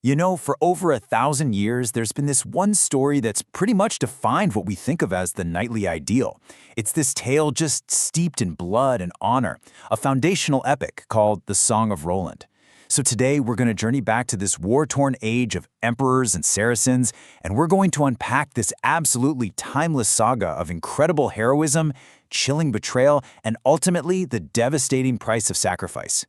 You know, for over 1,000 years, there's been this one story that's pretty much defined what we think of as the knightly ideal. It's this tale just steeped in blood and honor, a foundational epic called the Song of Roland. So today, we're going to journey back to this war-torn age of emperors and Saracens, and we're going to unpack this absolutely timeless saga of incredible heroism, chilling betrayal, and ultimately the devastating price of sacrifice.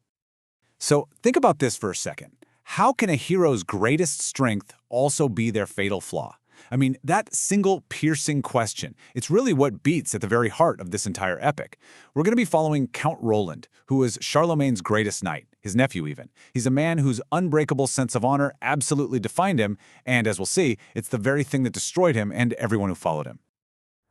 So think about this for a second. How can a hero's greatest strength also be their fatal flaw? I mean, that single piercing question, it's really what beats at the very heart of this entire epic. We're going to be following Count Roland, who was Charlemagne's greatest knight, his nephew even. He's a man whose unbreakable sense of honor absolutely defined him, and as we'll see, it's the very thing that destroyed him and everyone who followed him.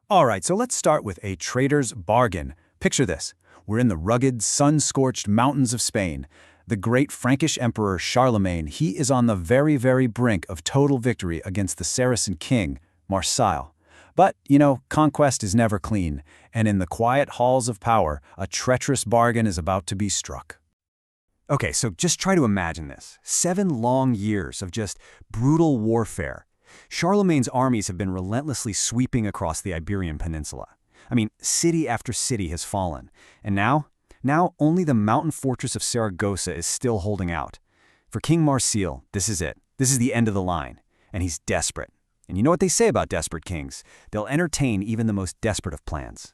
All right, so let's start with a trader's bargain. Picture this. We're in the rugged, sun-scorched mountains of Spain. The great Frankish emperor Charlemagne, he is on the very, very brink of total victory against the Saracen king, Marsil. But, conquest is never clean, and in the quiet halls of power, a treacherous bargain is about to be struck. Okay, so just try to imagine this. 7 long years of just brutal warfare. Charlemagne's armies have been relentlessly sweeping across the Iberian Peninsula. I mean, city after city has fallen. And now only the mountain fortress of Saragossa is still holding out. For King Marsil, this is it. This is the end of the line. And he's desperate. And you know what they say about desperate kings? They'll entertain even the most desperate of plans.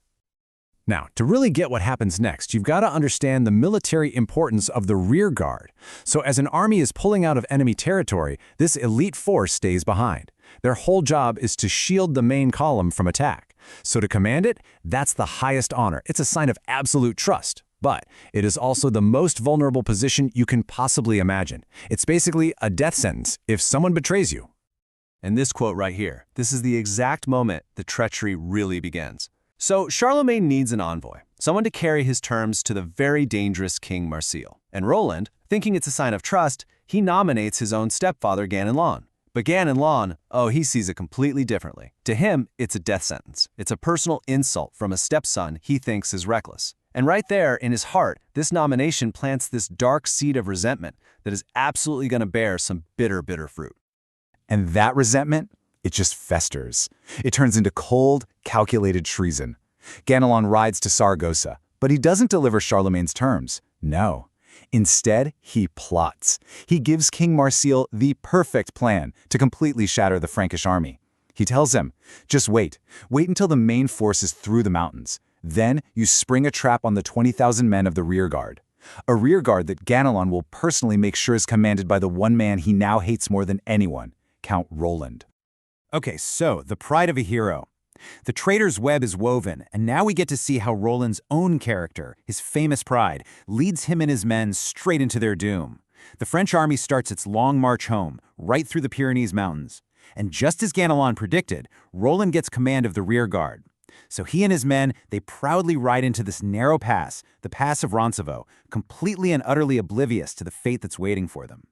Now, to really get what happens next, you've got to understand the military importance of the rear guard. So as an army is pulling out of enemy territory, this elite force stays behind. Their whole job is to shield the main column from attack. So to command it, that's the highest honor. It's a sign of absolute trust. But it is also the most vulnerable position you can possibly imagine. It's basically a death sentence if someone betrays you. And this quote right here, this is the exact moment the treachery really begins. So Charlemagne needs an envoy, someone to carry his terms to the very dangerous King Marsil. And Roland, thinking it's a sign of trust, he nominates his own stepfather Ganelon. But Ganelon, he sees it completely differently. To him, it's a death sentence. It's a personal insult from a stepson he thinks is reckless. And right there, in his heart, this nomination plants this dark seed of resentment that is absolutely going to bear some bitter, bitter fruit. And that resentment, it just festers. It turns into cold, calculated treason. Ganelon rides to Saragossa, but he doesn't deliver Charlemagne's terms. No. Instead, he plots. He gives King Marsil the perfect plan to completely shatter the Frankish army. He tells him, just wait until the main force is through the mountains. Then you spring a trap on the 20,000 men of the rear guard. A rear guard that Ganelon will personally make sure is commanded by the one man he now hates more than anyone, Count Roland. Okay, so the pride of a hero. The traitor's web is woven, and now we get to see how Roland's own character, his famous pride, leads him and his men straight into their doom. The French army starts its long march home, right through the Pyrenees Mountains. And just as Ganelon predicted, Roland gets command of the rear guard. So he and his men, they proudly ride into this narrow pass, the Pass of Roncesvalles, completely and utterly oblivious to the fate that's waiting for them.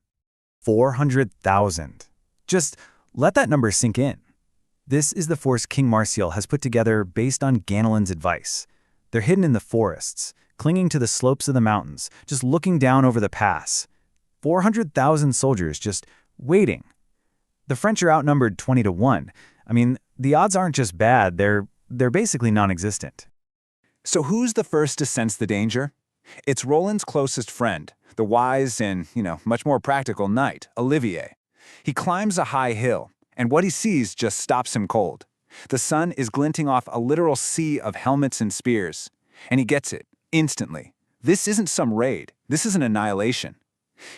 400,000. Just let that number sink in. This is the force King Marsil has put together based on Ganelon's advice. They're hidden in the forests, clinging to the slopes of the mountains, just looking down over the pass. 400,000 soldiers just waiting. The French are outnumbered 20-1. I mean, the odds aren't just bad, they're basically non-existent. So who's the first to sense the danger? It's Roland's closest friend, the wise and, much more practical knight, Olivier. He climbs a high hill, and what he sees just stops him cold. The sun is glinting off a literal sea of helmets and spears, and he gets it, instantly. This isn't some raid, this is an annihilation.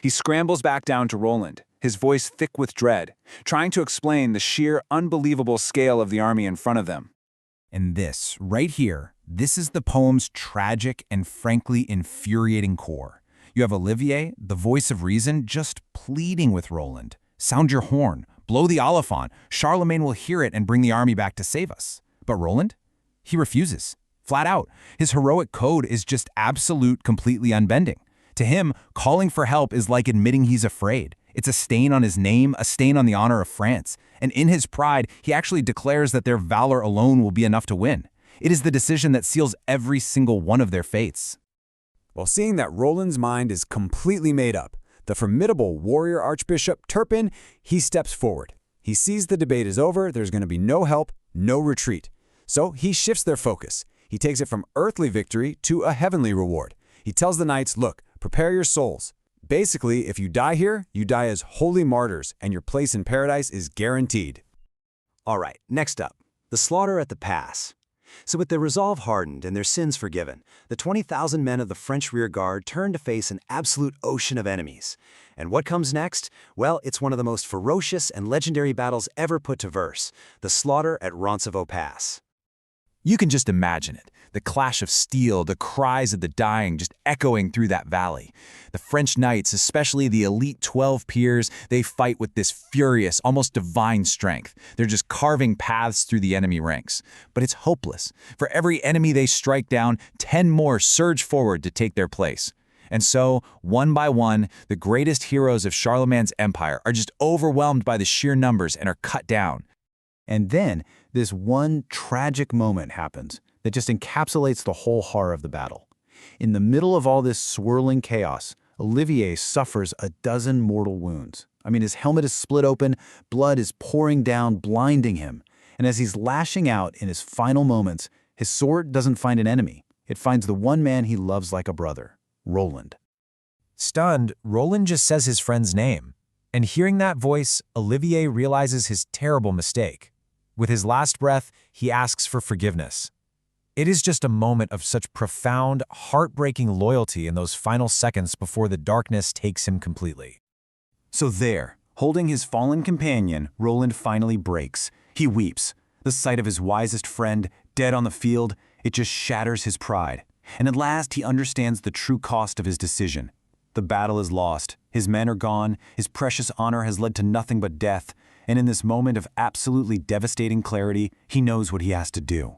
He scrambles back down to Roland, his voice thick with dread, trying to explain the sheer, unbelievable scale of the army in front of them. And this, right here, this is the poem's tragic and frankly infuriating core. You have Olivier, the voice of reason, just pleading with Roland. Sound your horn, blow the oliphant, Charlemagne will hear it and bring the army back to save us. But Roland? He refuses, flat out. His heroic code is just absolute, completely unbending. To him, calling for help is like admitting he's afraid. It's a stain on his name, a stain on the honor of France. And in his pride, he actually declares that their valor alone will be enough to win. It is the decision that seals every single one of their fates. Well, seeing that Roland's mind is completely made up, The formidable warrior Archbishop Turpin, he steps forward. He sees the debate is over, there's going to be no help, no retreat. So he shifts their focus. He takes it from earthly victory to a heavenly reward. He tells the knights, look, prepare your souls. Basically, if you die here, you die as holy martyrs, and your place in paradise is guaranteed. All right, next up, the slaughter at the pass. So with their resolve hardened and their sins forgiven, the 20,000 men of the French rearguard turn to face an absolute ocean of enemies. And what comes next? Well, it's one of the most ferocious and legendary battles ever put to verse, the slaughter at Roncevaux Pass. You can just imagine it. The clash of steel, the cries of the dying just echoing through that valley. The French knights, especially the elite 12 peers, they fight with this furious, almost divine strength. They're just carving paths through the enemy ranks. But it's hopeless. For every enemy they strike down, 10 more surge forward to take their place. And so, one by one, the greatest heroes of Charlemagne's empire are just overwhelmed by the sheer numbers and are cut down. And then, this one tragic moment happens that just encapsulates the whole horror of the battle. In the middle of all this swirling chaos, Olivier suffers a dozen mortal wounds. I mean, his helmet is split open, blood is pouring down, blinding him. And as he's lashing out in his final moments, his sword doesn't find an enemy. It finds the one man he loves like a brother, Roland. Stunned, Roland just says his friend's name. And hearing that voice, Olivier realizes his terrible mistake. With his last breath, he asks for forgiveness. It is just a moment of such profound, heartbreaking loyalty in those final seconds before the darkness takes him completely. So there, holding his fallen companion, Roland finally breaks. He weeps. The sight of his wisest friend, dead on the field, it just shatters his pride. And at last he understands the true cost of his decision. The battle is lost, his men are gone, his precious honor has led to nothing but death, and in this moment of absolutely devastating clarity, he knows what he has to do.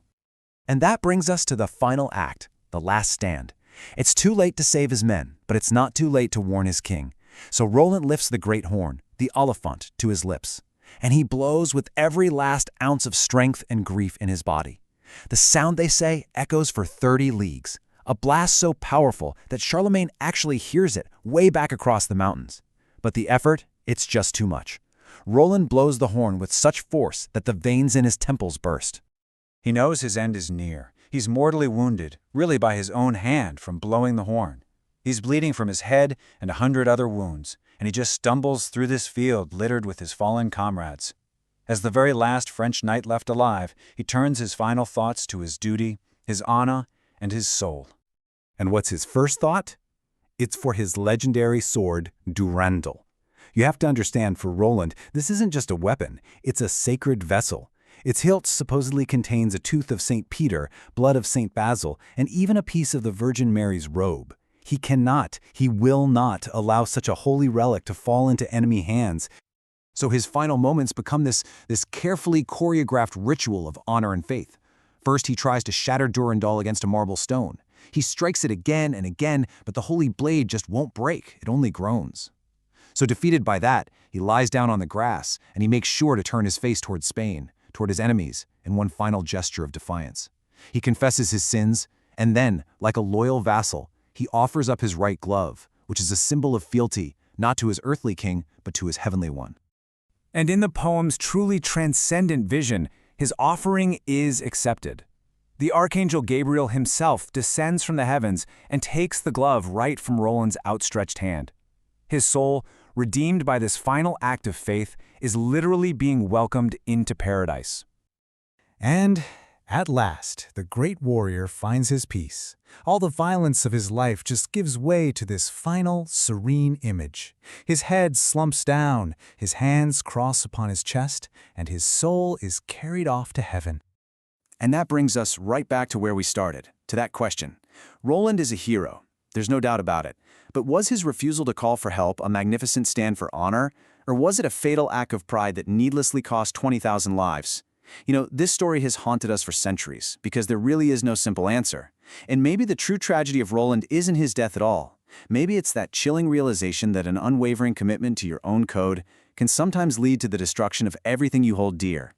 And that brings us to the final act, the last stand. It's too late to save his men, but it's not too late to warn his king. So Roland lifts the great horn, the Oliphant, to his lips, and he blows with every last ounce of strength and grief in his body. The sound, they say, echoes for 30 leagues, a blast so powerful that Charlemagne actually hears it way back across the mountains. But the effort, it's just too much. Roland blows the horn with such force that the veins in his temples burst. He knows his end is near. He's mortally wounded, really by his own hand, from blowing the horn. He's bleeding from his head and 100 other wounds, and he just stumbles through this field littered with his fallen comrades. As the very last French knight left alive, he turns his final thoughts to his duty, his honor, and his soul. And what's his first thought? It's for his legendary sword, Durandal. You have to understand, for Roland, this isn't just a weapon, it's a sacred vessel. Its hilt supposedly contains a tooth of St. Peter, blood of St. Basil, and even a piece of the Virgin Mary's robe. He cannot, he will not allow such a holy relic to fall into enemy hands. So his final moments become this carefully choreographed ritual of honor and faith. First, he tries to shatter Durandal against a marble stone. He strikes it again and again, but the holy blade just won't break, it only groans. So defeated by that, he lies down on the grass, and he makes sure to turn his face toward Spain, toward his enemies, in one final gesture of defiance. He confesses his sins, and then, like a loyal vassal, he offers up his right glove, which is a symbol of fealty, not to his earthly king, but to his heavenly one. And in the poem's truly transcendent vision, his offering is accepted. The Archangel Gabriel himself descends from the heavens and takes the glove right from Roland's outstretched hand. His soul, redeemed by this final act of faith, is literally being welcomed into paradise. And at last, the great warrior finds his peace. All the violence of his life just gives way to this final, serene image. His head slumps down, his hands cross upon his chest, and his soul is carried off to heaven. And that brings us right back to where we started, to that question. Roland is a hero, there's no doubt about it. But was his refusal to call for help a magnificent stand for honor, or was it a fatal act of pride that needlessly cost 20,000 lives? You know, this story has haunted us for centuries, because there really is no simple answer. And maybe the true tragedy of Roland isn't his death at all. Maybe it's that chilling realization that an unwavering commitment to your own code can sometimes lead to the destruction of everything you hold dear.